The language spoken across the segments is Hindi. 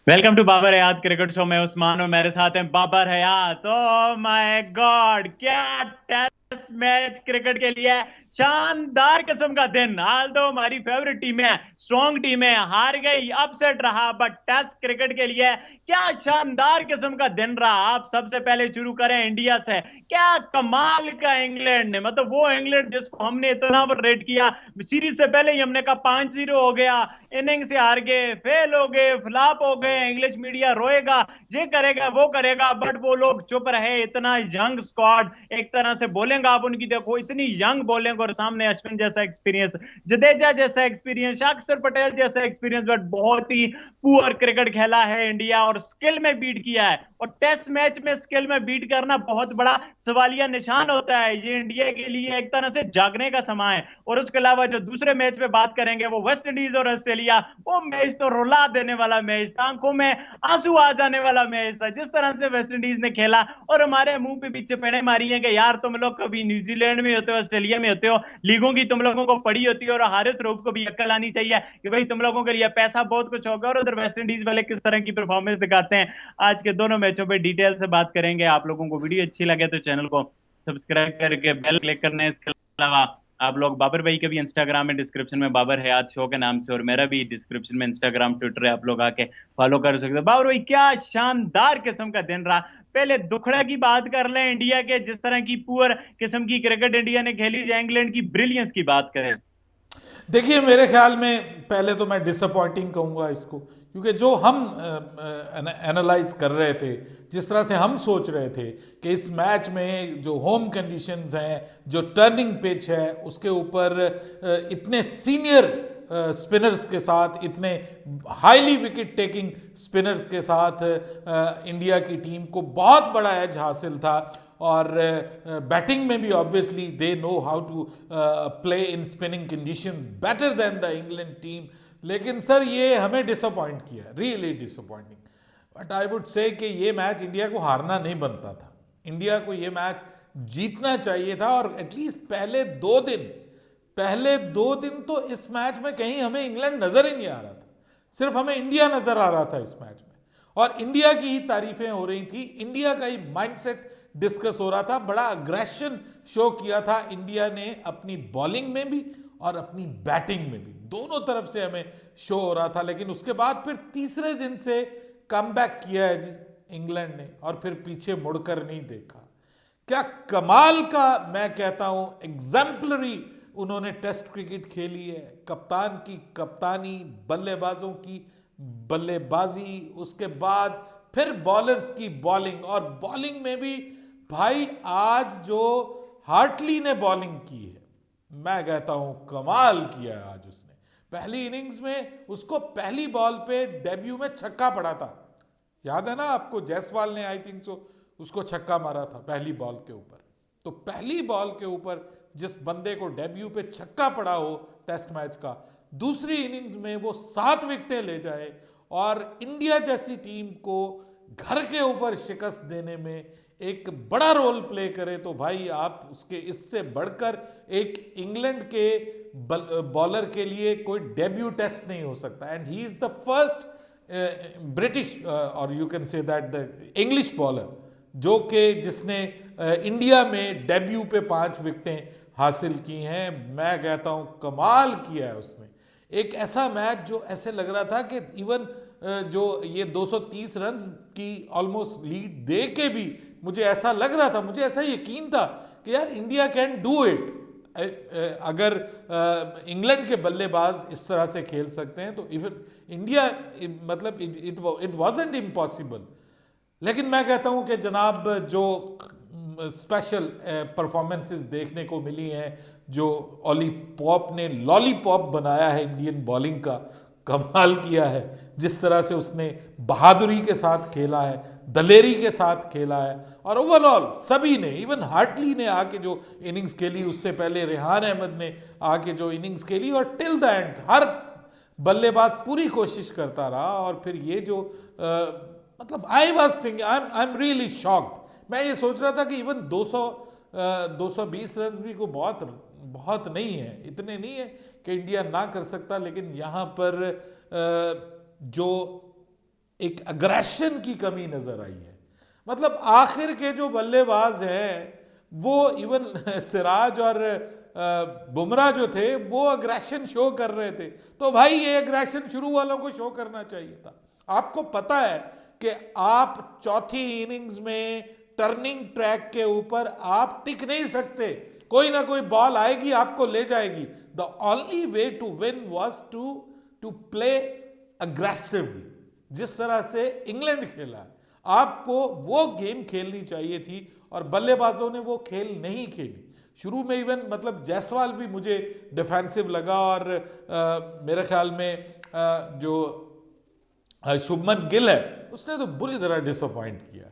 Welcome to Babar Hayat cricket show में उस्मान और मेरे साथ हैं Babar Hayat. Oh my god, क्या टेस्ट मैच क्रिकेट के लिए शानदार किस्म का दिन। हाल तो हमारी फेवरेट टीम है, स्ट्रॉन्ग टीम है, हार गई, अपसेट रहा, बट टेस्ट क्रिकेट के लिए क्या शानदार किस्म का दिन रहा। आप सबसे पहले शुरू करें इंडिया से। क्या कमाल का इंग्लैंड ने, मतलब वो इंग्लैंड जिसको हमने इतना रेट किया, सीरीज से पहले ही हमने कहा 5-0 हो गया, इनिंग से हार गए, फेल हो गए, फ्लॉप हो गए, इंग्लिश मीडिया रोएगा, ये करेगा वो करेगा, बट वो लोग चुप रहे। इतना यंग स्क्वाड, एक तरह से बोलेंगे आप उनकी, देखो इतनी यंग बॉलिंग और सामने अश्विन जैसा एक्सपीरियंस, जडेजा जैसा एक्सपीरियंस, अक्षर पटेल जैसा एक्सपीरियंस, बट बहुत ही पुअर क्रिकेट खेला है इंडिया और स्किल में बीट किया है। और टेस्ट मैच में स्किल में बीट करना बहुत बड़ा सवालिया निशान होता है। ये इंडिया के लिए एक तरह से जागने का समय है। और उसके अलावा जो दूसरे मैच पे बात करेंगे वो वेस्ट इंडीज और ऑस्ट्रेलिया, वो मैच तो रुला देने वाला मैच था, आंखों में आंसू आ जाने वाला मैच था। जिस तरह से वेस्ट इंडीज ने खेला और हमारे मुंह पे पीछे पेड़े मारी है कि यार तुम लोग कभी न्यूजीलैंड में होते हो, ऑस्ट्रेलिया में होते हो, लीगों की तुम लोगों को पड़ी होती है, और हारिस रऊफ को भी अक्ल आनी चाहिए कि भाई तुम लोगों के लिए पैसा बहुत कुछ होगा। और उधर वेस्ट इंडीज वाले किस तरह की परफॉर्मेंस दिखाते हैं, आज के दोनों मैचों पे डिटेल से बात करेंगे। आप लोगों को वीडियो अच्छी लगे तो चैनल को सब्सक्राइब करके बेल क्लिक करना है। इसके अलावा आप लोग बाबर भाई के भी इंस्टाग्राम में डिस्क्रिप्शन में बाबर हयात शो के नाम से, और मेरा भी डिस्क्रिप्शन में इंस्टाग्राम ट्विटर है, आप लोग आके फॉलो कर सकते हो। बाबर भाई क्या शानदार किस्म का दिन रहा। पहले दुखड़ा की बात कर लें इंडिया के, जिस तरह की पुअर किस्म की क्रिकेट इंडिया ने खेली, या इंग्लैंड की ब्रिलियंस की बात करें। देखिए, मेरे ख्याल में पहले तो मैं डिसअपॉइंटिंग कहूंगा इसको, क्योंकि जो हम एनालाइज कर रहे थे, जिस तरह से हम सोच रहे थे कि इस मैच में जो होम कंडीशंस हैं, जो टर्निंग पिच है, उसके ऊपर इतने सीनियर स्पिनर्स के साथ, इतने हाईली विकेट टेकिंग स्पिनर्स के साथ इंडिया की टीम को बहुत बड़ा एज हासिल था। और बैटिंग में भी obviously they know how to play in spinning conditions better than the England team. लेकिन सर, ये हमें डिसअपॉइंट किया, really disappointing. But I would say कि ये मैच इंडिया को हारना नहीं बनता था। इंडिया को ये मैच जीतना चाहिए था, और एटलीस्ट पहले दो दिन तो इस मैच में कहीं हमें इंग्लैंड नजर ही नहीं आ रहा था, सिर्फ हमें इंडिया नजर आ रहा था इस मैच में। और इंडिया की ही तारीफें हो रही थी, इंडिया का ही माइंडसेट डिस्कस हो रहा था, बड़ा अग्रेशन शो किया था इंडिया ने अपनी बॉलिंग में भी और अपनी बैटिंग में भी, दोनों तरफ से हमें शो हो रहा था। लेकिन उसके बाद फिर तीसरे दिन से कमबैक किया है जी इंग्लैंड ने, और फिर पीछे मुड़कर नहीं देखा। क्या कमाल का, मैं कहता हूं एग्जाम्पलरी उन्होंने टेस्ट क्रिकेट खेली है। कप्तान की कप्तानी, बल्लेबाजों की बल्लेबाजी, उसके बाद फिर बॉलर्स की बॉलिंग, और बॉलिंग में भी भाई आज जो हार्टली ने बॉलिंग की है, मैं कहता हूं कमाल किया है आज उसने। पहली इनिंग्स में उसको पहली बॉल पे डेब्यू में छक्का पड़ा था, याद है ना आपको? जायसवाल ने आई थिंक सो उसको छक्का मारा था पहली बॉल के ऊपर। तो पहली बॉल के ऊपर जिस बंदे को डेब्यू पे छक्का पड़ा हो टेस्ट मैच का, दूसरी इनिंग्स में वो 7 विकेटें ले जाए और इंडिया जैसी टीम को घर के ऊपर शिकस्त देने में एक बड़ा रोल प्ले करे, तो भाई आप उसके इससे बढ़कर एक इंग्लैंड के बॉलर के लिए कोई डेब्यू टेस्ट नहीं हो सकता। And he is the first British, और you can say that the English bowler, जो कि जिसने इंडिया में डेब्यू पे 5 विकेटें हासिल की हैं। मैं कहता हूं कमाल किया है उसने। एक ऐसा मैच जो ऐसे लग रहा था कि इवन जो ये 230 रन की ऑलमोस्ट लीड दे के भी मुझे ऐसा लग रहा था, मुझे ऐसा यकीन था कि यार इंडिया कैन डू इट। अगर इंग्लैंड के बल्लेबाज इस तरह से खेल सकते हैं तो इवन इंडिया, मतलब इट वाजंट इम्पॉसिबल। लेकिन मैं कहता हूं कि जनाब, जो स्पेशल परफॉर्मेंसेस देखने को मिली हैं, जो ओली पॉप ने लॉलीपॉप बनाया है इंडियन बॉलिंग का, कमाल किया है। जिस तरह से उसने बहादुरी के साथ खेला है, दलेरी के साथ खेला है, और ओवरऑल सभी ने, इवन हार्टली ने आके जो इनिंग्स खेली, उससे पहले रेहान अहमद ने आके जो इनिंग्स खेली, और टिल द एंड हर बल्लेबाज पूरी कोशिश करता रहा। और फिर ये जो मतलब I was thinking, I am really shocked. मैं ये सोच रहा था कि इवन 220 रन भी को बहुत बहुत नहीं है, इतने नहीं है कि इंडिया ना कर सकता। लेकिन यहाँ पर जो एक अग्रेशन की कमी नजर आई है। मतलब आखिर के जो बल्लेबाज हैं वो इवन सिराज और बुमराह जो थे वो अग्रेशन शो कर रहे थे, तो भाई ये अग्रेशन शुरू वालों को शो करना चाहिए था। आपको पता है कि आप चौथी इनिंग्स में टर्निंग ट्रैक के ऊपर आप टिक नहीं सकते, कोई ना कोई बॉल आएगी आपको ले जाएगी। The only way to win was to play aggressively, जिस तरह से इंग्लैंड खेला आपको वो गेम खेलनी चाहिए थी और बल्लेबाजों ने वो खेल नहीं खेली। शुरू में इवन मतलब जायसवाल भी मुझे डिफेंसिव लगा और मेरे ख्याल में जो शुभमन गिल है उसने तो बुरी तरह डिसअपॉइंट किया।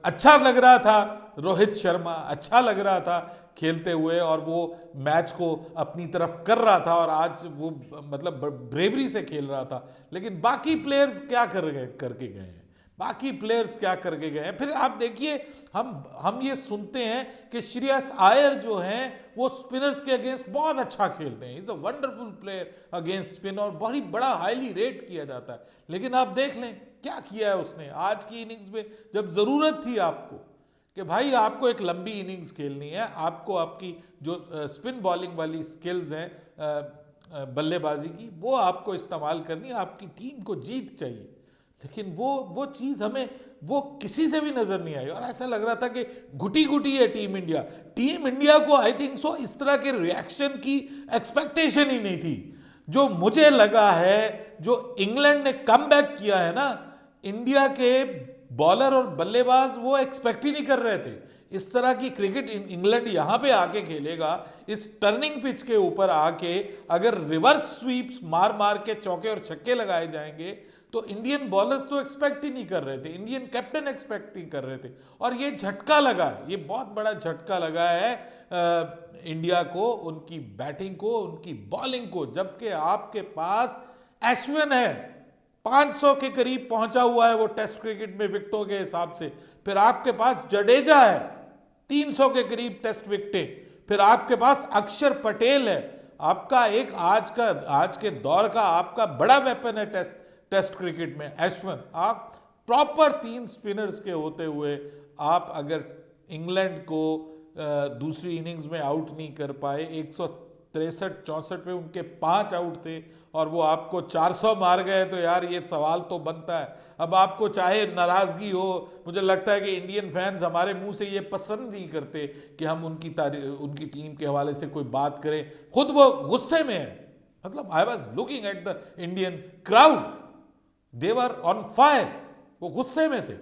अच्छा लग रहा था रोहित शर्मा, अच्छा लग रहा था खेलते हुए और वो मैच को अपनी तरफ कर रहा था और आज वो मतलब ब्रेवरी से खेल रहा था, लेकिन बाकी प्लेयर्स क्या करके गए हैं, बाकी प्लेयर्स क्या करके गए हैं। फिर आप देखिए हम ये सुनते हैं कि श्रेयस अय्यर जो हैं वो स्पिनर्स के अगेंस्ट बहुत अच्छा खेलते हैं, is a wonderful player against spin और बहुत ही बड़ा हाईली रेट किया जाता है। लेकिन आप देख लें क्या किया है उसने आज की इनिंग्स में, जब जरूरत थी आपको कि भाई आपको एक लंबी इनिंग्स खेलनी है, आपको आपकी जो स्पिन बॉलिंग वाली स्किल्स हैं बल्लेबाजी की वो आपको इस्तेमाल करनी है, आपकी टीम को जीत चाहिए। लेकिन वो चीज़ हमें वो किसी से भी नजर नहीं आई और ऐसा लग रहा था कि घुटी घुटी है टीम इंडिया। टीम इंडिया को आई थिंक सो इस तरह के रिएक्शन की एक्सपेक्टेशन ही नहीं थी। जो मुझे लगा है जो इंग्लैंड ने कमबैक किया है ना, इंडिया के बॉलर और बल्लेबाज वो एक्सपेक्ट ही नहीं कर रहे थे। इस तरह की क्रिकेट इंग्लैंड यहां पे आके खेलेगा, इस टर्निंग पिच के ऊपर आके अगर रिवर्स स्वीप्स मार मार के चौके और छक्के लगाए जाएंगे तो इंडियन बॉलर्स तो एक्सपेक्ट ही नहीं कर रहे थे, इंडियन कैप्टन एक्सपेक्ट नहीं कर रहे थे। और ये झटका लगा है, ये बहुत बड़ा झटका लगा है इंडिया को, उनकी बैटिंग को, उनकी बॉलिंग को, जबकि आपके पास अश्विन है 500 के करीब पहुंचा हुआ है वो टेस्ट क्रिकेट में विकेटों के हिसाब से, फिर आपके पास जडेजा है 300 के करीब टेस्ट विकेटें, फिर आपके पास अक्षर पटेल है, आपका एक आज के दौर का आपका बड़ा वेपन है टेस्ट क्रिकेट में अश्विन। आप प्रॉपर 3 स्पिनर्स के होते हुए आप अगर इंग्लैंड को दूसरी इनिंग्स में आउट नहीं कर पाए, 163-64 पे उनके 5 आउट थे और वो आपको 400 मार गए, तो यार ये सवाल तो बनता है। अब आपको चाहे नाराजगी हो, मुझे लगता है कि इंडियन फैंस हमारे मुंह से ये पसंद नहीं करते कि हम उनकी टीम के हवाले से कोई बात करें, खुद वो गुस्से में है। मतलब I was looking at the Indian crowd, they were on fire, वो गुस्से में थे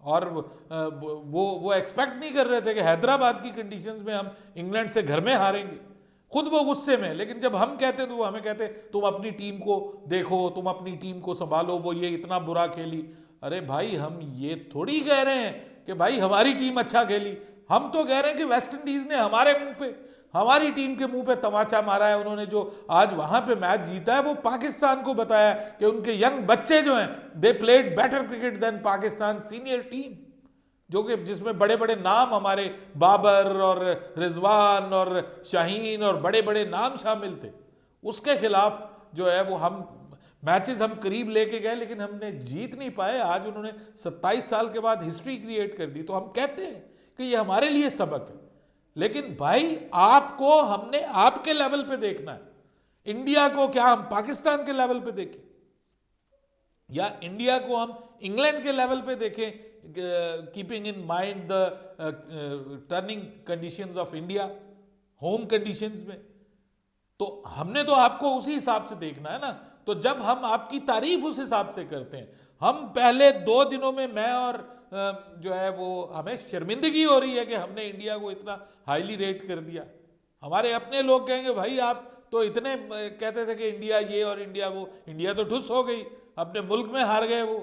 और वो एक्सपेक्ट नहीं कर रहे थे कि हैदराबाद की कंडीशंस में हम इंग्लैंड से घर में हारेंगे, खुद वो गुस्से में। लेकिन जब हम कहते तो वो हमें कहते तुम अपनी टीम को देखो, तुम अपनी टीम को संभालो, वो ये इतना बुरा खेली। अरे भाई हम ये थोड़ी कह रहे हैं कि भाई हमारी टीम अच्छा खेली, हम तो कह रहे हैं कि वेस्ट इंडीज ने हमारे मुंह पे, हमारी टीम के मुंह पे तमाचा मारा है। उन्होंने जो आज वहां पे मैच जीता है वो पाकिस्तान को बताया कि उनके यंग बच्चे जो हैं they played better cricket than Pakistan senior team, जो कि जिसमें बड़े बड़े नाम हमारे बाबर और रिजवान और शाहीन और बड़े बड़े नाम शामिल थे। उसके खिलाफ जो है वो हम मैचेस हम करीब लेके गए लेकिन हमने जीत नहीं पाए। आज उन्होंने 27 साल के बाद हिस्ट्री क्रिएट कर दी, तो हम कहते हैं कि ये हमारे लिए सबक है। लेकिन भाई आपको हमने आपके लेवल पे देखना है। इंडिया को क्या हम पाकिस्तान के लेवल पे देखें या इंडिया को हम इंग्लैंड के लेवल पे देखें, keeping in mind the turning conditions of India home conditions में। तो हमने तो आपको उसी हिसाब से देखना है ना। तो जब हम आपकी तारीफ उस हिसाब से करते हैं, हम पहले 2 दिनों में मैं और जो है वो हमें शर्मिंदगी हो रही है कि हमने इंडिया को इतना हाईली रेट कर दिया। हमारे अपने लोग कहेंगे भाई आप तो इतने कहते थे कि इंडिया ये और इंडिया वो, इंडिया तो ठुस हो गई, अपने मुल्क में हार गए वो,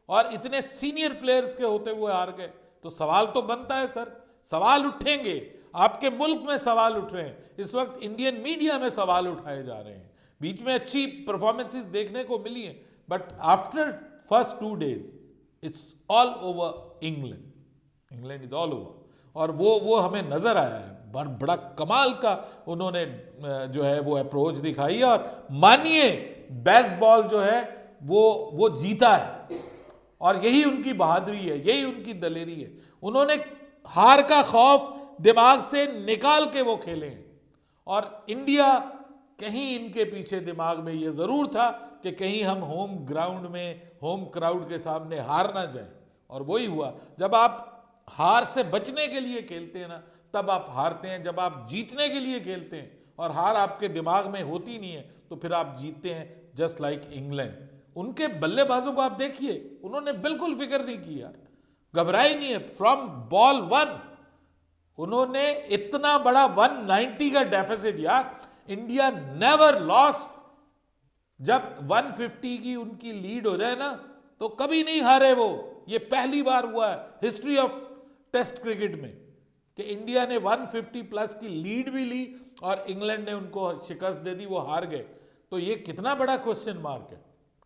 और इतने सीनियर प्लेयर्स के होते हुए हार गए। तो सवाल तो बनता है सर, सवाल उठेंगे, आपके मुल्क में सवाल उठ रहे हैं, इस वक्त इंडियन मीडिया में सवाल उठाए जा रहे हैं। बीच में अच्छी परफॉर्मेंसेस देखने को मिली हैं, but after first 2 days it's all over England is all over. और वो हमें नजर आया है, बड़ा कमाल का उन्होंने जो है वो अप्रोच दिखाई। और मानिए बेसबॉल जो है वो जीता है, और यही उनकी बहादुरी है, यही उनकी दलेरी है। उन्होंने हार का खौफ दिमाग से निकाल के वो खेले हैं। और इंडिया कहीं इनके पीछे दिमाग में ये जरूर था कि कहीं हम होम ग्राउंड में होम क्राउड के सामने हार ना जाएं, और वही हुआ। जब आप हार से बचने के लिए खेलते हैं ना, तब आप हारते हैं। जब आप जीतने के लिए खेलते हैं और हार आपके दिमाग में होती नहीं है, तो फिर आप जीतते हैं, जस्ट लाइक इंग्लैंड। उनके बल्लेबाजों को आप देखिए, उन्होंने बिल्कुल फिक्र नहीं की यार, घबराई नहीं है। फ्रॉम बॉल वन उन्होंने इतना बड़ा 190 का डेफिसिट, यार इंडिया नेवर लॉस्ट। जब 150 की उनकी लीड हो जाए ना, तो कभी नहीं हारे वो। ये पहली बार हुआ है हिस्ट्री ऑफ टेस्ट क्रिकेट में कि इंडिया ने 150 प्लस की लीड भी ली और इंग्लैंड ने उनको शिकस्त दे दी, वो हार गए। तो ये कितना बड़ा क्वेश्चन मार्क है।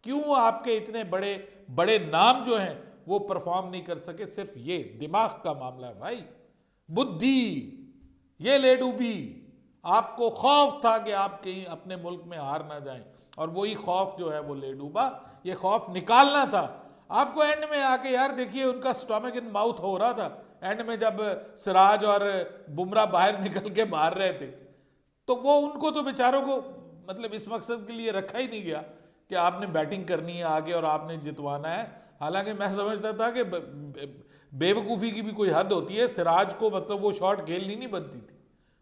क्यों आपके इतने बड़े बड़े नाम जो हैं वो परफॉर्म नहीं कर सके? सिर्फ ये दिमाग का मामला है भाई, बुद्धि। ये ले डूबी, आपको खौफ था कि आप कहीं अपने मुल्क में हार ना जाएं, और वही खौफ जो है वो ले डूबा। ये खौफ निकालना था आपको एंड में आके। यार देखिए, उनका स्टोमक इन माउथ हो रहा था एंड में, जब सिराज और बुमराह बाहर निकल के मार रहे थे, तो वो उनको तो बेचारों को मतलब इस मकसद के लिए रखा ही नहीं गया कि आपने बैटिंग करनी है आगे और आपने जितवाना है। हालांकि मैं समझता था कि बेवकूफ़ी की भी कोई हद होती है। सिराज को मतलब वो शॉट खेलनी नहीं बनती थी,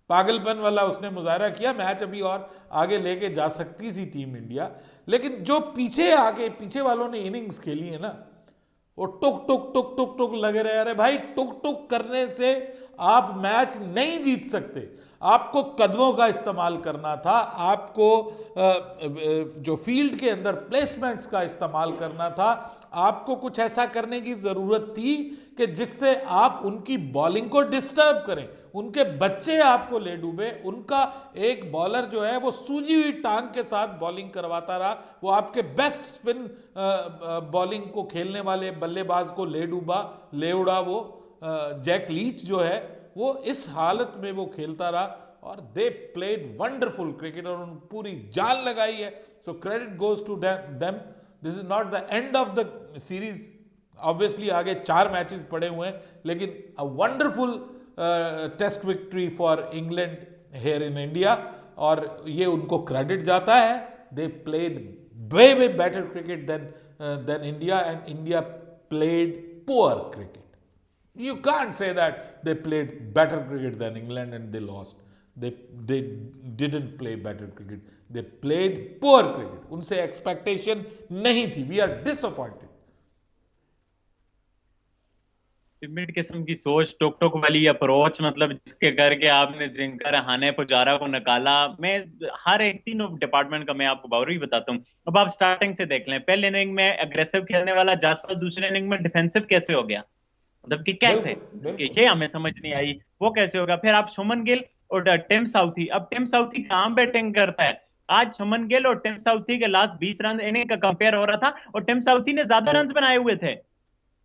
पागलपन वाला उसने मुजाहरा किया। मैच अभी और आगे लेके जा सकती थी टीम इंडिया, लेकिन जो पीछे आके पीछे वालों ने इनिंग्स खेली है ना, वो टुक टुक टुक टुक टुक लगे रहे। अरे भाई, टुक टुक करने से आप मैच नहीं जीत सकते। आपको कदमों का इस्तेमाल करना था, आपको जो फील्ड के अंदर प्लेसमेंट्स का इस्तेमाल करना था, आपको कुछ ऐसा करने की जरूरत थी कि जिससे आप उनकी बॉलिंग को डिस्टर्ब करें, उनके बच्चे आपको ले डूबे। उनका एक बॉलर जो है वो सूजी हुई टांग के साथ बॉलिंग करवाता रहा, वो आपके बेस्ट स्पिन बॉलिंग को खेलने वाले बल्लेबाज को ले डूबा, ले उड़ा। वो जैक लीच जो है वो इस हालत में वो खेलता रहा, और दे प्लेड वंडरफुल क्रिकेट, और उन्होंने पूरी जान लगाई है। So credit goes to them. This is not the end of the series, obviously आगे 4 मैचेस पड़े हुए हैं, लेकिन a wonderful test victory for England here in India, और ये उनको क्रेडिट जाता है। They played way way better cricket than India, and India played poor cricket. You can't say that they played better cricket than England and they lost. They didn't play better cricket. They played poor cricket. उनसे expectation नहीं थी. We are disappointed. मिड किस्म की सोच, टुक टुक वाली अप्रोच, मतलब जिसके करके आपने जिंका रहाने पुजारा को निकाला। मैं हर एक तीनों डिपार्टमेंट का मैं आपको बावरी बताता हूँ। अब आप स्टार्टिंग से देख लें, पहले इनिंग में अग्रेसिव खेलने वाला जासवाल दूसरे इनिंग में डिफेंसिव कैसे हो गया? मतलब कि कैसे, कि ये हमें समझ नहीं आई, वो कैसे होगा? फिर आप सुमन गिल और टिम साउथी, अब टिम साउथी कहां बैटिंग करता है? आज सुमन गिल और टिम साउथी के लास्ट 20 रन इनिंग का कंपेयर हो रहा था, और टिम साउथी ने ज्यादा रन बनाए हुए थे।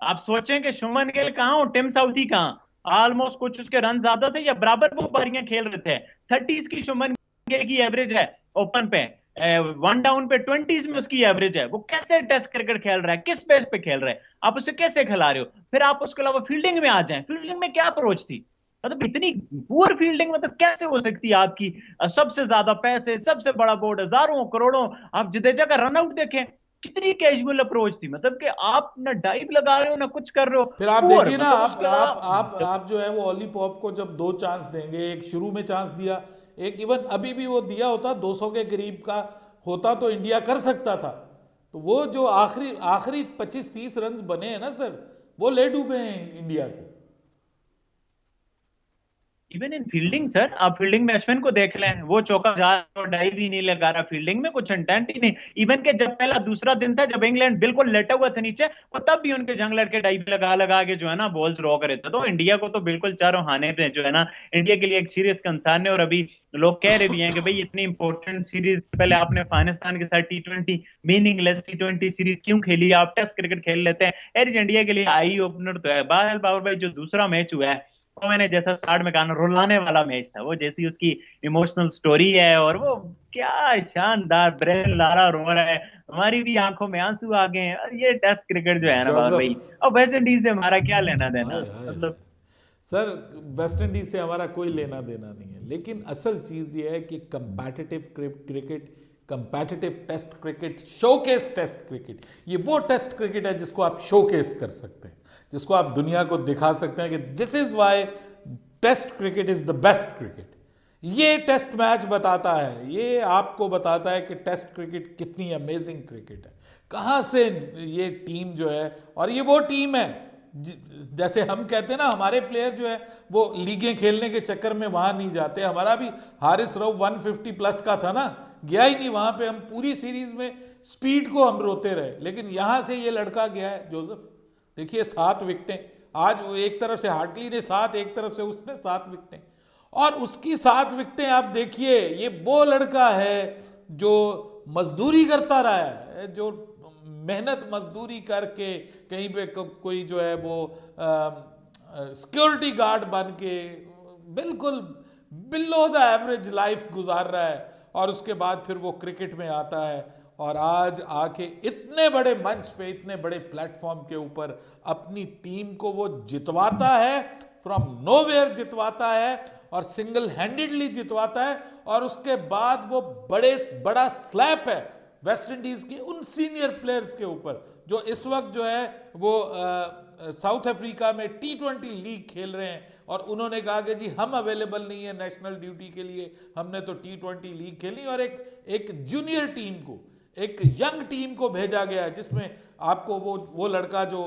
आप सोचें कि सुमन गिल कहां और टिम साउथी कहां? ऑलमोस्ट कुछ उसके रन ज्यादा थे या बराबर वो पारियां खेल रहे थे। 30s की सुमन गिल की एवरेज है ओपन पे, 1 डाउन पे 20s में उसकी एवरेज है। वो कैसे टेस्ट क्रिकेट खेल रहा है, किस बेस पे खेल रहा है? आप उसे कैसे खिला रहे हो? फिर आप उसके अलावा फील्डिंग में आ जाएं, फील्डिंग में क्या अप्रोच थी? मतलब इतनी पुअर फील्डिंग मतलब कैसे हो सकती है आपकी? सबसे ज्यादा पैसे, सबसे बड़ा बोर्ड, हजारों करोड़ों। आप जडेजा का रनआउट देखें, कितनी कैजुअल अप्रोच थी, मतलब कि आप ना डाइव लगा रहे हो ना कुछ कर रहे हो। फिर आप पुअर, देखिए ना, मतलब उसके आप जो है वो ऑली पॉप को जब 2 चांस देंगे, एक शुरू में चांस दिया, एक इवन अभी भी वो दिया होता 200 के करीब का होता तो इंडिया कर सकता था। तो वो जो आखिरी आखिरी 25-30 रन बने हैं ना सर, वो ले डूबे हैं इंडिया को। इवन इन फील्डिंग सर, आप फील्डिंग में अश्विन को देख लें, वो चौका जा और डाइव ही नहीं लगा रहा, फील्डिंग में कुछ इंटेंट ही नहीं। इवन के जब पहला दूसरा दिन था, जब इंग्लैंड बिल्कुल लेटा हुआ था नीचे, और तब भी उनके जंग लड़के डाइव लगा लगा के जो है ना बॉल्स रॉ करे थे। तो इंडिया को तो बिल्कुल चारों हाने पे जो है ना, इंडिया के लिए एक सीरियस कंसर्न है। और अभी लोग कह रहे भी हैं कि भाई इतनी इंपॉर्टेंट सीरीज पहले आपने अफगानिस्तान के साथ T20 मीनिंगलेस T20 सीरीज क्यों खेली? आप टेस्ट क्रिकेट खेल लेते हैं। एयर इंडिया के लिए आई ओपनर तो है। बाबर भाई जो दूसरा मैच हुआ है मैंने जैसा स्टार्ट में कहा ना, रुलाने वाला मैच था वो, जैसी उसकी इमोशनल स्टोरी है, और वो क्या शानदार, ब्रेन लारा रो रहा है, हमारी भी आंखों में आंसू आ गए हैं। और ये टेस्ट क्रिकेट जो है ना बाबर जोसेफ, भाई, और वेस्ट इंडीज से हमारा क्या लेना देना, हाय हाय हाय। मतलब। सर, वेस्ट इंडीज से हमारा कोई लेना देना नहीं है, लेकिन असल चीज ये है कि competitive cricket, competitive test cricket, showcase test cricket, ये वो टेस्ट क्रिकेट है जिसको आप शोकेस कर सकते हैं, जिसको आप दुनिया को दिखा सकते हैं कि this is why test cricket is the best cricket. ये टेस्ट मैच बताता है, ये आपको बताता है कि टेस्ट क्रिकेट कितनी अमेजिंग क्रिकेट है, कहाँ से ये टीम जो है, और ये वो टीम है जैसे हम कहते हैं ना, हमारे प्लेयर जो है वो लीगें खेलने के चक्कर में वहां नहीं जाते। हमारा भी हारिस रऊफ 150 प्लस का था ना, गया ही नहीं वहां पे, हम पूरी सीरीज में स्पीड को हम रोते रहे, लेकिन यहां से ये लड़का गया है जोसेफ, देखिए 7 विकेटें आज, वो एक तरफ से हार्टली ने 7, एक तरफ से उसने 7 विकेटें, और उसकी 7 विकेटें आप देखिए, ये वो लड़का है जो मजदूरी करता रहा है, जो मेहनत मजदूरी करके कहीं पे कोई जो है वो सिक्योरिटी गार्ड बन के बिल्कुल बिलो द एवरेज लाइफ गुजार रहा है, और उसके बाद फिर वो क्रिकेट में आता है, और आज आके इतने बड़े मंच पे, इतने बड़े प्लेटफॉर्म के ऊपर अपनी टीम को वो जितवाता है, फ्रॉम नोवेयर जितवाता है, और सिंगल हैंडेडली जितवाता है, और उसके बाद वो बड़ा स्लैप है वेस्ट इंडीज के उन सीनियर प्लेयर्स के ऊपर जो इस वक्त जो है वो साउथ अफ्रीका में T20 लीग खेल रहे हैं, और उन्होंने कहा कि जी हम अवेलेबल नहीं है नेशनल ड्यूटी के लिए, हमने तो T20 लीग खेली, और एक जूनियर टीम को, एक यंग टीम को भेजा गया है, जिसमें आपको वो लड़का जो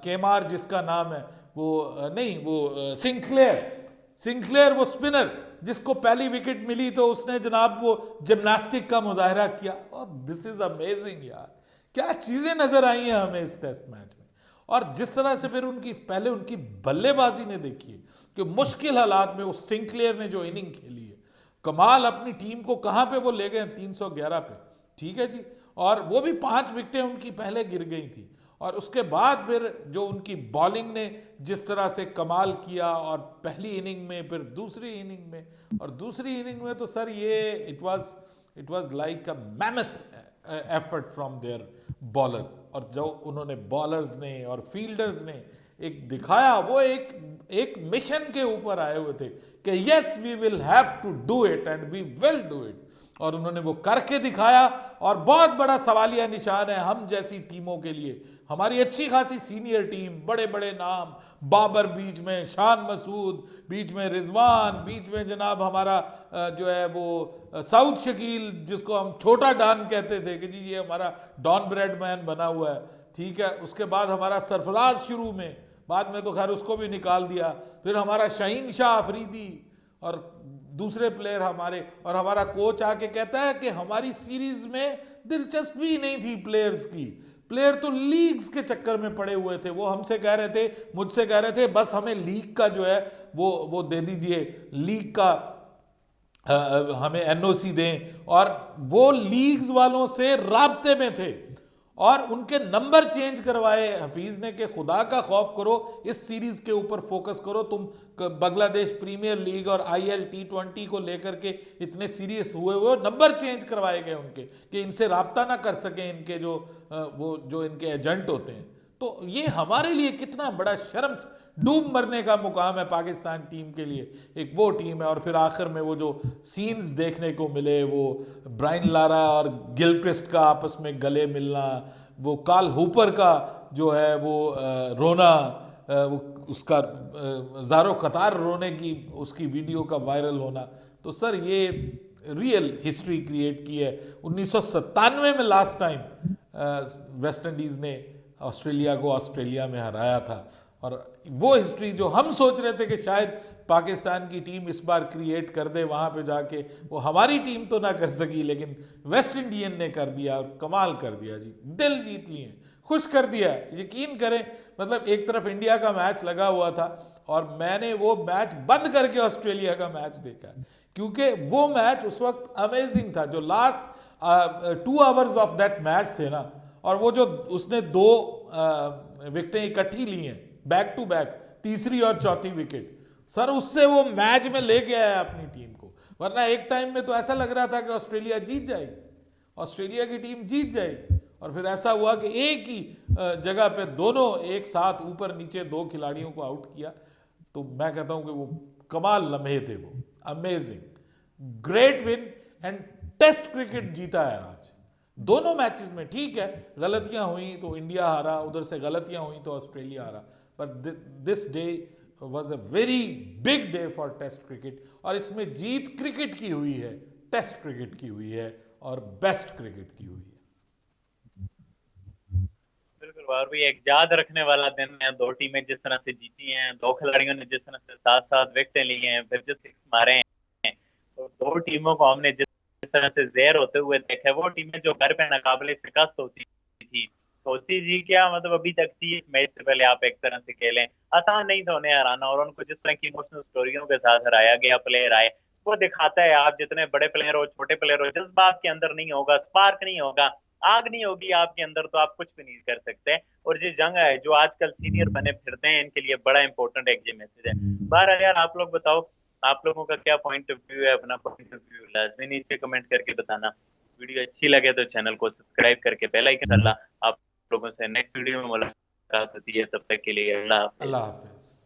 केमार जिसका नाम है, वो नहीं, वो सिंक्लेयर वो स्पिनर जिसको पहली विकेट मिली तो उसने जनाब वो जिम्नास्टिक का मुजाहरा किया, और दिस इज अमेजिंग यार, क्या चीजें नजर आई हैं हमें इस टेस्ट मैच में। और जिस तरह से फिर पहले उनकी बल्लेबाजी ने देखी है कि मुश्किल हालात में वो सिंक्लेयर ने जो इनिंग खेली है, कमाल, अपनी टीम को कहां पे वो ले गए 311 पे, ठीक है जी, और वो भी 5 विकेटें उनकी पहले गिर गई थी, और उसके बाद फिर जो उनकी बॉलिंग ने जिस तरह से कमाल किया, और पहली इनिंग में, फिर दूसरी इनिंग में, और दूसरी इनिंग में तो सर ये it was like a mammoth effort from their bowlers, और जो उन्होंने बॉलर्स ने और फील्डर्स ने एक दिखाया, वो एक मिशन के ऊपर आए हुए थे कि yes we will have to do it and we will do it, और उन्होंने वो करके दिखाया, और बहुत बड़ा सवालिया निशान है हम जैसी टीमों के लिए। हमारी अच्छी खासी सीनियर टीम, बड़े बड़े नाम, बाबर बीच में, शान मसूद बीच में, रिजवान बीच में, जनाब हमारा जो है वो साउथ शकील जिसको हम छोटा डॉन कहते थे कि जी ये हमारा डॉन ब्रेडमैन बना हुआ है, ठीक है, उसके बाद हमारा सरफराज शुरू में, बाद में तो खैर उसको भी निकाल दिया, फिर हमारा शाहीन शाह अफरीदी और दूसरे प्लेयर हमारे, और हमारा कोच आके कहता है कि हमारी सीरीज में दिलचस्पी नहीं थी प्लेयर्स की, प्लेयर तो लीग्स के चक्कर में पड़े हुए थे, वो हमसे कह रहे थे, मुझसे कह रहे थे बस हमें लीग का जो है वो दे दीजिए, लीग का हमें एनओसी दें, और वो लीग्स वालों से राब्ते में थे, और उनके नंबर चेंज करवाए हफीज ने कि खुदा का खौफ करो, इस सीरीज के ऊपर फोकस करो, तुम बांग्लादेश प्रीमियर लीग और IL T20 को लेकर के इतने सीरियस हुए, नंबर चेंज करवाए गए उनके कि इनसे राब्ता ना कर सके इनके जो इनके एजेंट होते हैं। तो ये हमारे लिए कितना बड़ा शर्म, डूब मरने का मुकाम है पाकिस्तान टीम के लिए, एक वो टीम है। और फिर आखिर में वो जो सीन्स देखने को मिले, वो ब्रायन लारा और गिलक्रिस्ट का आपस में गले मिलना, वो कार्ल हूपर का जो है वो रोना, वो उसका ज़ारो कतार रोने की उसकी वीडियो का वायरल होना, तो सर ये रियल हिस्ट्री क्रिएट की है। 1997 में लास्ट टाइम वेस्ट इंडीज़ ने ऑस्ट्रेलिया को ऑस्ट्रेलिया में हराया था, और वो हिस्ट्री जो हम सोच रहे थे कि शायद पाकिस्तान की टीम इस बार क्रिएट कर दे वहाँ पे जाके, वो हमारी टीम तो ना कर सकी, लेकिन वेस्ट इंडियन ने कर दिया और कमाल कर दिया जी, दिल जीत लिए, खुश कर दिया। यकीन करें, मतलब एक तरफ इंडिया का मैच लगा हुआ था और मैंने वो मैच बंद करके ऑस्ट्रेलिया का मैच देखा, क्योंकि वो मैच उस वक्त अमेजिंग था। जो last 2 hours of that match थे ना, और वो जो उसने 2 विकेटें इकट्ठी ली हैं बैक टू बैक, तीसरी और चौथी विकेट, सर उससे वो मैच में लेके आया अपनी टीम को, वरना एक टाइम में तो ऐसा लग रहा था कि ऑस्ट्रेलिया जीत जाएगी, ऑस्ट्रेलिया की टीम जीत जाएगी, और फिर ऐसा हुआ कि एक ही जगह पे दोनों एक साथ ऊपर नीचे दो खिलाड़ियों को आउट किया। तो मैं कहता हूं कि वो कमाल लम्हे थे, वो amazing great win. And test cricket जीता है आज दोनों मैचेस में। ठीक है, गलतियां हुई तो इंडिया हारा, उधर से गलतियां हुई तो ऑस्ट्रेलिया हारा, पर this day was a very big day for test cricket, और इसमें जीत क्रिकेट की हुई है, टेस्ट क्रिकेट की हुई है, और बेस्ट क्रिकेट की हुई है। बिल्कुल, और भी एक याद रखने वाला दिन है। दो टीमें जिस तरह से जीती हैं, दो खिलाड़ियों ने जिस तरह से साथ साथ विकेट लिए हैं, फिर जो सिक्स मारे हैं, तो दो टीमों को हमने जिस तरह से जहर होते हुए देखा है, वो टीमें जो घर पे नाकाबिले शिकस्त होती थी, तो होती जी क्या, मतलब अभी तक 30 मैच से पहले आप एक तरह से खेलें, आसान नहीं था उन्हें हराना, और उनको जिस तरह की इमोशनल स्टोरियों के साथ हराया गया, प्लेयर आए, वो दिखाता है आप जितने बड़े प्लेयर हो, छोटे प्लेयर हो, जज्बा आपके अंदर नहीं होगा, स्पार्क नहीं होगा, आग नहीं होगी आपके अंदर, तो आप कुछ भी नहीं कर सकते। और ये जंग है जो आजकल सीनियर बने फिरते हैं, इनके लिए बड़ा इंपॉर्टेंट एक ये मैसेज है। बहरहाल यार, आप लोग बताओ, आप लोगों का क्या पॉइंट ऑफ व्यू है, अपना पॉइंट ऑफ व्यू लाजमी नीचे कमेंट करके बताना। वीडियो अच्छी लगे तो चैनल को सब्सक्राइब करके बेल आइकन। अल्लाह, आप लोगों से नेक्स्ट वीडियो में मुलाकात होती है, तब तक के लिए अल्लाह हाफिज। अल्लाह हाफिज।